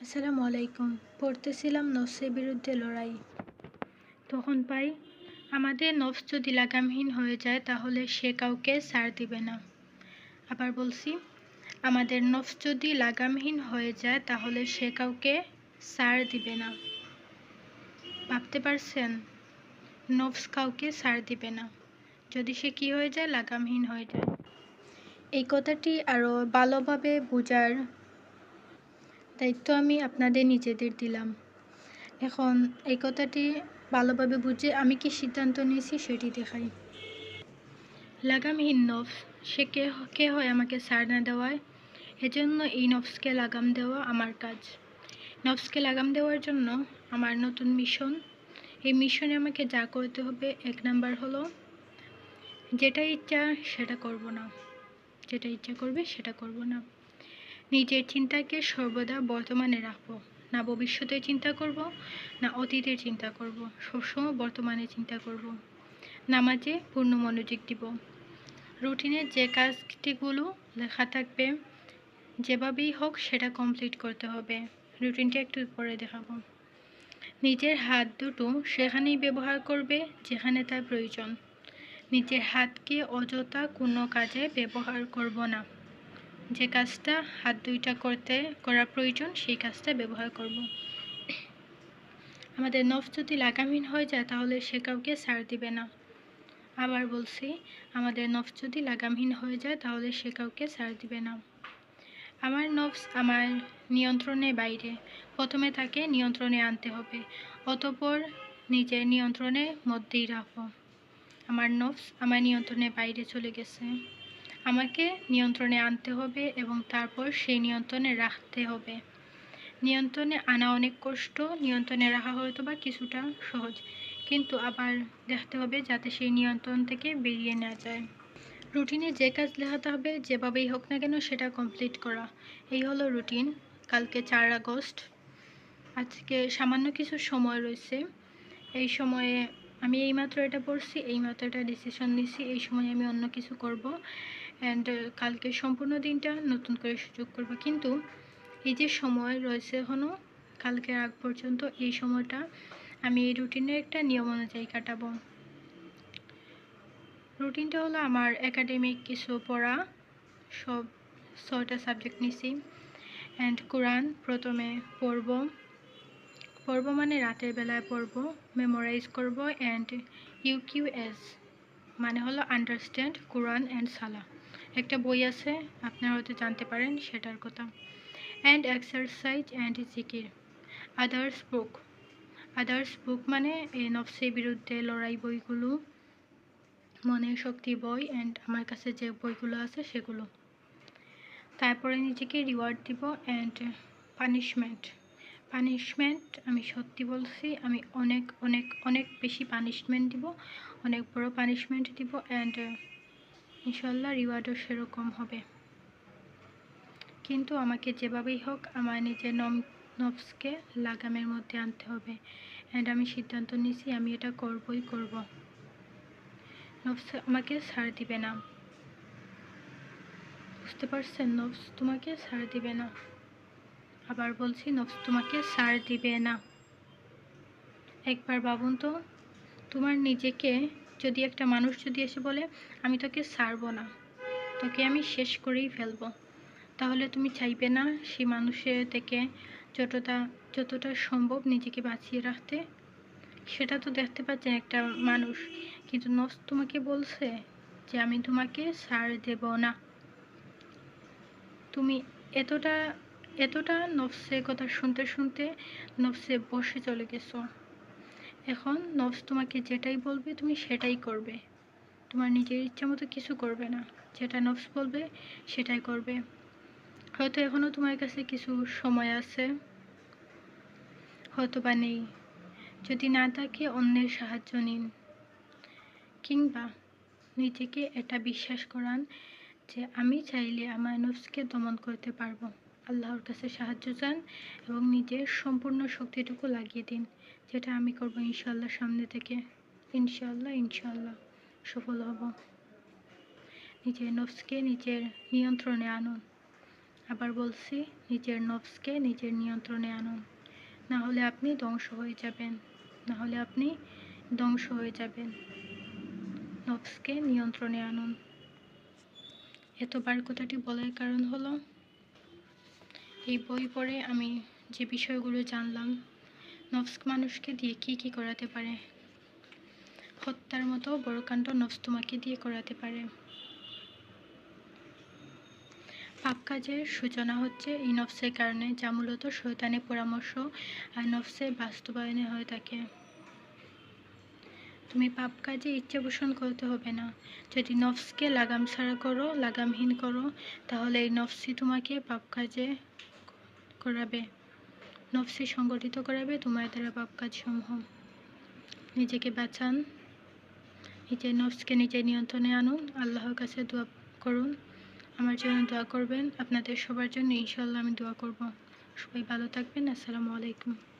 আসসালামু আলাইকুম। পড়তেছিলাম নফসের বিরুদ্ধে লড়াই। তখন পাই আমাদের নফস যদি লাগামহীন হয়ে যায় তাহলে সে কাউকে ছাড় দিবে না। আবার বলছি, আমাদের নফস যদি লাগামহীন হয়ে যায় তাহলে সে কাউকে ছাড় দিবে না। ভাবতে পারছেন? নফস কাউকে ছাড় দিবে না যদি সে কি হয়ে যায়, লাগামহীন হয়ে যায়। এই কথাটি আরও ভালোভাবে বোঝার দায়িত্ব আমি আপনাদের নিজেদের দিলাম। এখন এই কথাটি ভালোভাবে বুঝে আমি কি সিদ্ধান্ত নিয়েছি সেটি দেখাই। লাগামহীন নফস, সে কে হয় আমাকে ছাড় না দেওয়ায়। এজন্য এই নফসকে লাগাম দেওয়া আমার কাজ। নফসকে লাগাম দেওয়ার জন্য আমার নতুন মিশন। এই মিশনে আমাকে যা করতে হবে, 1 নাম্বার হলো যেটা ইচ্ছা সেটা করব না, যেটা ইচ্ছা করবে সেটা করব না। নিজের চিন্তাকে সর্বদা বর্তমানে রাখবো, না ভবিষ্যতের চিন্তা করব, না অতীতের চিন্তা করব। সবসময় বর্তমানে চিন্তা করব। নামাজে পূর্ণ মনোযোগ দিব। রুটিনে যে কাজটিগুলো লেখা থাকবে যেভাবেই হোক সেটা কমপ্লিট করতে হবে। রুটিনটা একটু পরে দেখাবো। নিজের হাত দুটো সেখানেই ব্যবহার করবে যেখানে তার প্রয়োজন। নিজের হাতকে অযথা কোনো কাজে ব্যবহার করব না। যে কাজটা হাত দুইটা করা প্রয়োজন সেই কাজটা ব্যবহার করব। আমাদের নফস যদি লাগামহীন হয়ে যায় তাহলে সে কাউকে ছাড় দিবে না। আবার বলছি, আমাদের নফস যদি লাগামহীন হয়ে যায় তাহলে সে কাউকে ছাড় দিবে না। আমার নফস আমার নিয়ন্ত্রণের বাইরে। প্রথমে তাকে নিয়ন্ত্রণে আনতে হবে, অতঃপর নিজের নিয়ন্ত্রণের মধ্যেই রাখবো। আমার নফস আমার নিয়ন্ত্রণের বাইরে চলে গেছে, আমাকে নিয়ন্ত্রণে আনতে হবে এবং তারপর সেই নিয়ন্ত্রণে রাখতে হবে। নিয়ন্ত্রণে আনা অনেক কষ্ট, নিয়ন্ত্রণে রাখা হয়তো বা কিছুটা সহজ, কিন্তু আবার দেখতে হবে যাতে সেই নিয়ন্ত্রণ থেকে বেরিয়ে না যায়। রুটিনে যে কাজ লেখাতে হবে যেভাবেই হোক না কেন সেটা কমপ্লিট করা, এই হলো রুটিন। কালকে 4 আগস্ট, আজকে সামান্য কিছু সময় রয়েছে। এই সময়ে আমি এইমাত্র এটা পড়ছি, এইমাত্র এটা ডিসিশন নিছি, এই সময় আমি অন্য কিছু করব অ্যান্ড কালকে সম্পূর্ণ দিনটা নতুন করে সুযোগ করব। কিন্তু এই যে সময় রয়েছে এখনও কালকের আগ পর্যন্ত, এই সময়টা আমি এই রুটিনের একটা নিয়ম অনুযায়ী কাটাবো। রুটিনটা হলো আমার একাডেমিক কিছু পড়া, সব 6টা সাবজেক্ট নিছি অ্যান্ড কোরআন প্রথমে পড়ব মানে রাতের বেলায় পড়ব, মেমোরাইজ করব অ্যান্ড ইউকিউএস মানে হলো আন্ডারস্ট্যান্ড কোরআন অ্যান্ড সালাহ। একটা বই আছে, আপনারা হয়তো জানতে পারেন সেটার কথা। অ্যান্ড এক্সারসাইজ অ্যান্ড জিকির। আদার্স বুক মানে এই নফসের বিরুদ্ধে লড়াই বইগুলো, মনের শক্তি বই অ্যান্ড আমার কাছে যে বইগুলো আছে সেগুলো। তারপরে নিজেকে রিওয়ার্ড দিব অ্যান্ড পানিশমেন্ট আমি সত্যি বলছি, আমি অনেক অনেক অনেক বেশি পানিশমেন্ট দিব, অনেক বড় পানিশমেন্ট দিব অ্যান্ড ইনশাল্লাহ রিওয়ার্ডও সেরকম হবে। কিন্তু আমাকে যেভাবেই হোক আমার নিজের নফসকে লাগামের মধ্যে আনতে হবে অ্যান্ড আমি সিদ্ধান্ত নিয়েছি আমি এটা করবই করব। নফস আমাকে ছাড় দিবে না, বুঝতে পারছেন? নফস তোমাকে ছাড় দিবে না। আবার বলছি, নফস তোমাকে ছাড় দিবে না। একবার ভাবুন তো, তোমার নিজেকে যদি একটা মানুষ যদি এসে বলে আমি তোকে ছাড়বো না, তোকে আমি শেষ করেই ফেলবো, তাহলে তুমি চাইবে না সেই মানুষের থেকে যতটা সম্ভব নিজেকে বাঁচিয়ে রাখতে? সেটা তো দেখতে পাচ্ছেন একটা মানুষ, কিন্তু নফস তোমাকে বলছে যে আমি তোমাকে ছাড় দেব না। তুমি এতটা এতটা নফসের কথা শুনতে শুনতে নফসে বসে চলে গেছো। এখন নফস তোমাকে যেটাই বলবে তুমি সেটাই করবে, তোমার নিজের ইচ্ছা মতো কিছু করবে না, যেটা নফস বলবে সেটাই করবে। হয়তো এখনও তোমার কাছে কিছু সময় আছে, হয়তো বা নেই। যদি না থাকে অন্যের সাহায্য নিন, কিংবা নিজেকে এটা বিশ্বাস করান যে আমি চাইলে আমার নফসকে দমন করতে পারবো। আল্লাহর কাছে সাহায্য চান এবং নিজের সম্পূর্ণ শক্তিটুকু লাগিয়ে দিন, যেটা আমি করবো ইনশাল্লাহ। সামনে থেকে ইনশাল্লাহ সফল হব। নিজের নফসকে নিজের নিয়ন্ত্রণে আনুন। আবার বলছি, নিজের নফসকে নিজের নিয়ন্ত্রণে আনুন, না হলে আপনি ধ্বংস হয়ে যাবেন, নফসকে নিয়ন্ত্রণে আনুন। এতবার কথাটি বলার কারণ হলো, এই বই পড়ে আমি যে বিষয়গুলো জানলাম, নফস মানুষকে দিয়ে কি করাতে পারে। হত্যার মতো বড় কাণ্ড নফস তোমাকে দিয়ে করাতে পারে। পাপ কাজের সূচনা হচ্ছে এই নফসের কারণে, যা মূলত শয়তানের পরামর্শ আর নফসের বাস্তবায়নে হয়ে থাকে। তুমি পাপ কাজে ইচ্ছে পোষণ করতে হবে না। যদি নফসকে লাগাম ছাড়া করো, লাগামহীন করো, তাহলে এই নফসই তোমাকে পাপ কাজে করাবে, নফসই সংগঠিত করাবে তোমার দ্বারা পাপ কাজসমূহ। নিজেকে বাঁচান, নিজের নফসকে নিজের নিয়ন্ত্রণে আনুন, আল্লাহর কাছে দোয়া করুন। আমার জন্য দোয়া করবেন, আপনাদের সবার জন্য ইনশাআল্লাহ আমি দোয়া করব। সবাই ভালো থাকবেন। আসসালামু আলাইকুম।